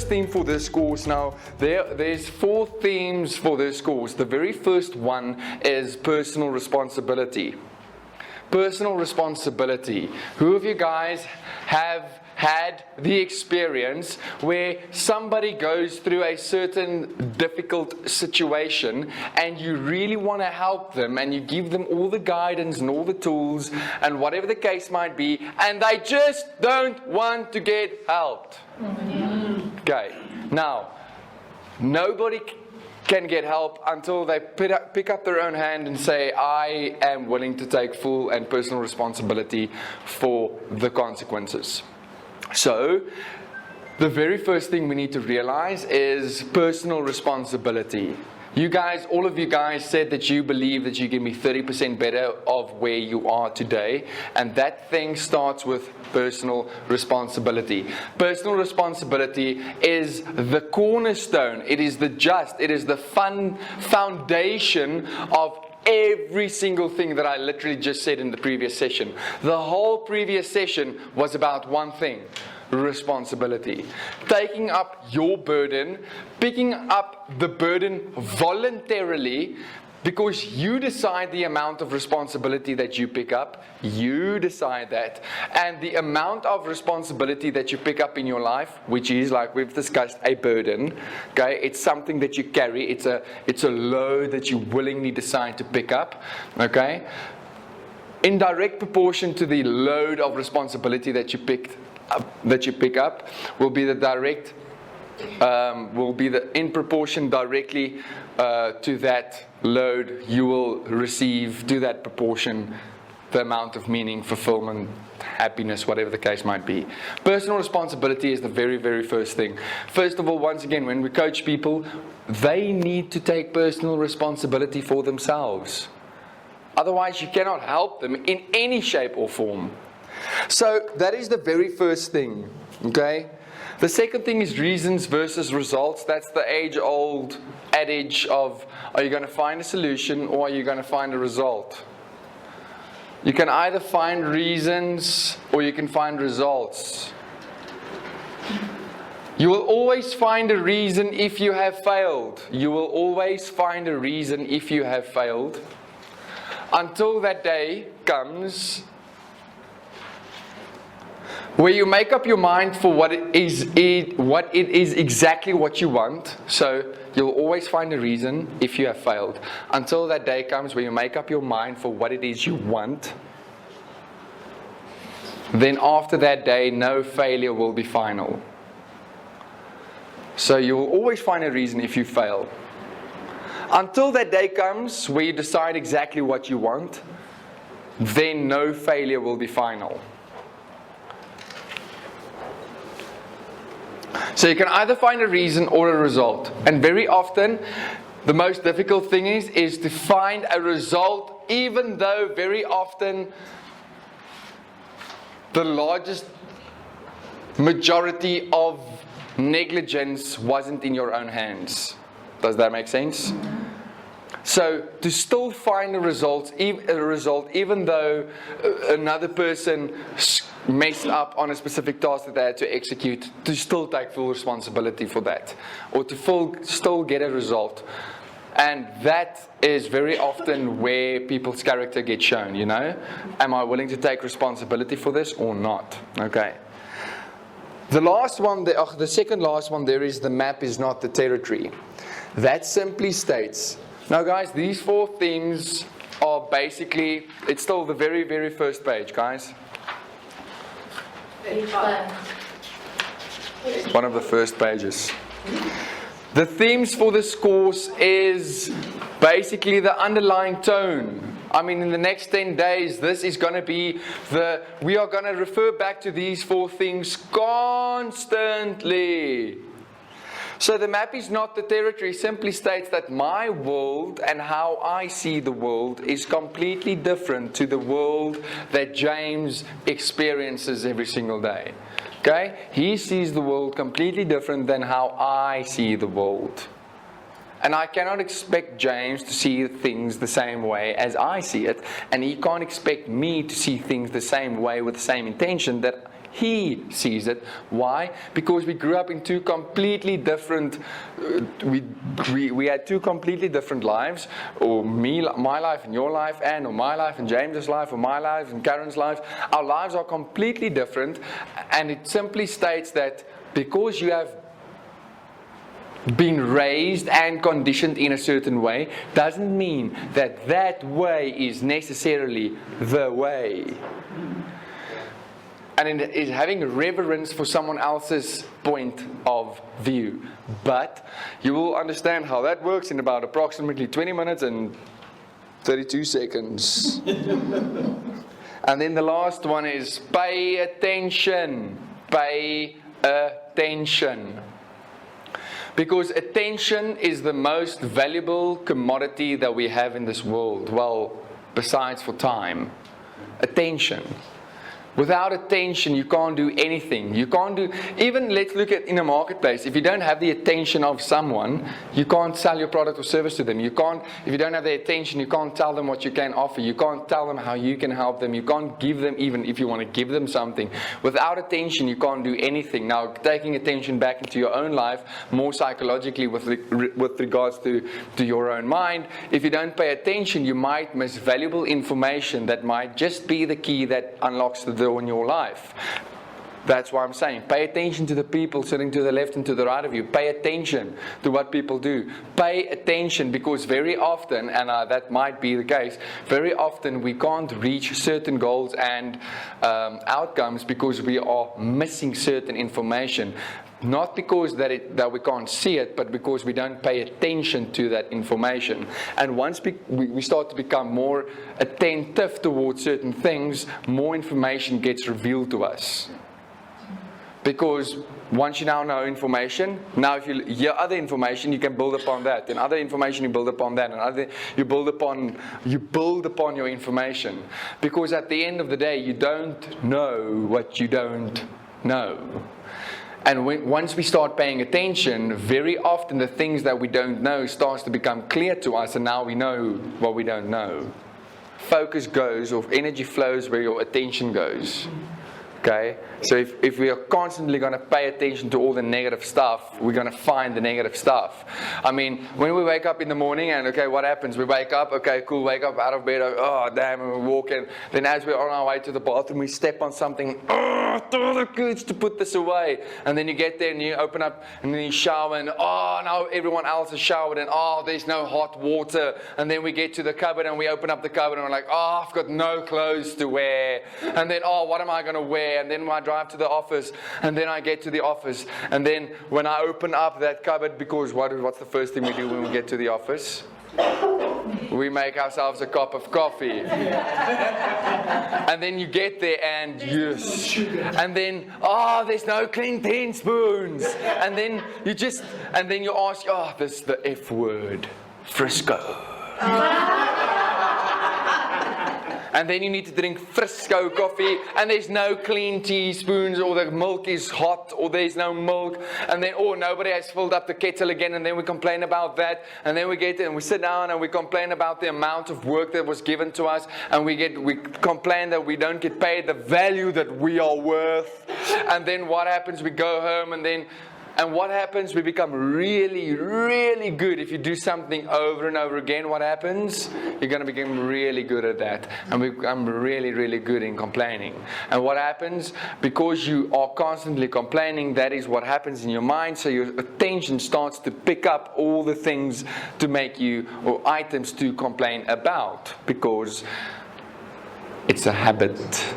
first theme for this course now, there's 4 themes for this course. The very first one is personal responsibility. Personal responsibility. Who of you guys have had the experience where somebody goes through a certain difficult situation and you really want to help them and you give them all the guidance and all the tools and whatever the case might be, and they just don't want to get helped? Okay, now nobody can get help until they pick up their own hand and say, I am willing to take full and personal responsibility for the consequences. So, the very first thing we need to realize is personal responsibility. You guys, all of you guys said that you believe that you can be 30% better of where you are today, and that thing starts with personal responsibility. Personal responsibility is the cornerstone. It is the foundation of every single thing that I literally just said in the previous session. The whole previous session was about one thing: responsibility. Taking up your burden, picking up the burden voluntarily, because you decide the amount of responsibility that you pick up. You decide that. And the amount of responsibility that you pick up in your life, which is, like we've discussed, a burden. Okay, it's something that you carry. It's a load that you willingly decide to pick up. Okay, in direct proportion to the load of responsibility that you pick up will be in proportion directly to that load you will receive, to that proportion, the amount of meaning, fulfillment, happiness, whatever the case might be. Personal responsibility is the very, very first thing. First of all, once again, when we coach people, they need to take personal responsibility for themselves. Otherwise, you cannot help them in any shape or form. So that is the very first thing, okay? The second thing is reasons versus results. That's the age-old adage of, are you going to find a solution or are you going to find a result? You can either find reasons or you can find results. You will always find a reason if you have failed. You will always find a reason if you have failed. Until that day comes where you make up your mind for what it is exactly what you want. So you'll always find a reason if you have failed. Until that day comes where you make up your mind for what it is you want. Then after that day, no failure will be final. So you will always find a reason if you fail. Until that day comes where you decide exactly what you want, then no failure will be final. So you can either find a reason or a result. And very often, the most difficult thing is to find a result, even though very often the largest majority of negligence wasn't in your own hands. Does that make sense? So to still find a result, even though another person messed up on a specific task that they had to execute, to still take full responsibility for that, or to still get a result. And that is very often where people's character gets shown, you know. Am I willing to take responsibility for this or not? Okay. The last one, the second last one there is the map is not the territory. That simply states, now guys, these 4 themes are basically, it's still the very, very first page, guys. One of the first pages. The themes for this course is basically the underlying tone. I mean, in the next 10 days, this is going to be we are going to refer back to these 4 things constantly. So the map is not the territory simply states that my world and how I see the world is completely different to the world that James experiences every single day. Okay? He sees the world completely different than how I see the world. And I cannot expect James to see things the same way as I see it. And he can't expect me to see things the same way with the same intention that he sees it. Why? Because we grew up in two completely different, we had two completely different lives, or my life and your life, and or my life and James's life, or my life and Karen's life. Our lives are completely different, and it simply states that because you have been raised and conditioned in a certain way, doesn't mean that that way is necessarily the way. And it is having reverence for someone else's point of view. But you will understand how that works in about approximately 20 minutes and 32 seconds. And then the last one is pay attention. Pay attention. Because attention is the most valuable commodity that we have in this world. Well, besides for time. Attention. Without attention, you can't do anything. You can't do, even let's look at in a marketplace. If you don't have the attention of someone, you can't sell your product or service to them. You can't, if you don't have the attention, you can't tell them what you can offer. You can't tell them how you can help them. You can't give them, even if you want to give them something. Without attention, you can't do anything. Now, taking attention back into your own life, more psychologically with regards to your own mind, if you don't pay attention, you might miss valuable information that might just be the key that unlocks the in your life. That's why I'm saying pay attention to the people sitting to the left and to the right of you. Pay attention to what people do. Pay attention, because very often, and that might be the case, very often we can't reach certain goals and outcomes because we are missing certain information. Not because that we can't see it, but because we don't pay attention to that information. And once we start to become more attentive towards certain things, more information gets revealed to us. Because once you now know information, now if you hear other information, you can build upon that. And other information, you build upon that. And you build upon your information. Because at the end of the day, you don't know what you don't know. And once we start paying attention, very often the things that we don't know starts to become clear to us, and now we know what we don't know. Focus goes, or energy flows where your attention goes. Okay? So if we are constantly going to pay attention to all the negative stuff, we're going to find the negative stuff. I mean, when we wake up in the morning and, okay, what happens? We wake up, okay, cool, wake up out of bed, oh, damn, and we walk in. Then as we're on our way to the bathroom, we step on something, oh, the goods to put this away. And then you get there and you open up and then you shower and, oh, now everyone else has showered and, oh, there's no hot water. And then we get to the cupboard and we open up the cupboard and we're like, oh, I've got no clothes to wear. And then, oh, what am I going to wear? And then when I drive to the office, and then I get to the office, and then when I open up that cupboard, because what's the first thing we do when we get to the office? We make ourselves a cup of coffee. And then you get there and yes. And then, oh, there's no clean 10 spoons. And then you ask, oh, this is the F word, Frisco. And then you need to drink Frisco coffee, and there's no clean teaspoons, or the milk is hot, or there's no milk, and then, oh, nobody has filled up the kettle again, and then we complain about that, and then we get and we sit down and we complain about the amount of work that was given to us, and we complain that we don't get paid the value that we are worth, and then what happens? We go home, and what happens? We become really, really good. If you do something over and over again, what happens? You're going to become really good at that. And we become really, really good in complaining. And what happens? Because you are constantly complaining, that is what happens in your mind. So your attention starts to pick up all the things to make you, or items to complain about. Because it's a habit.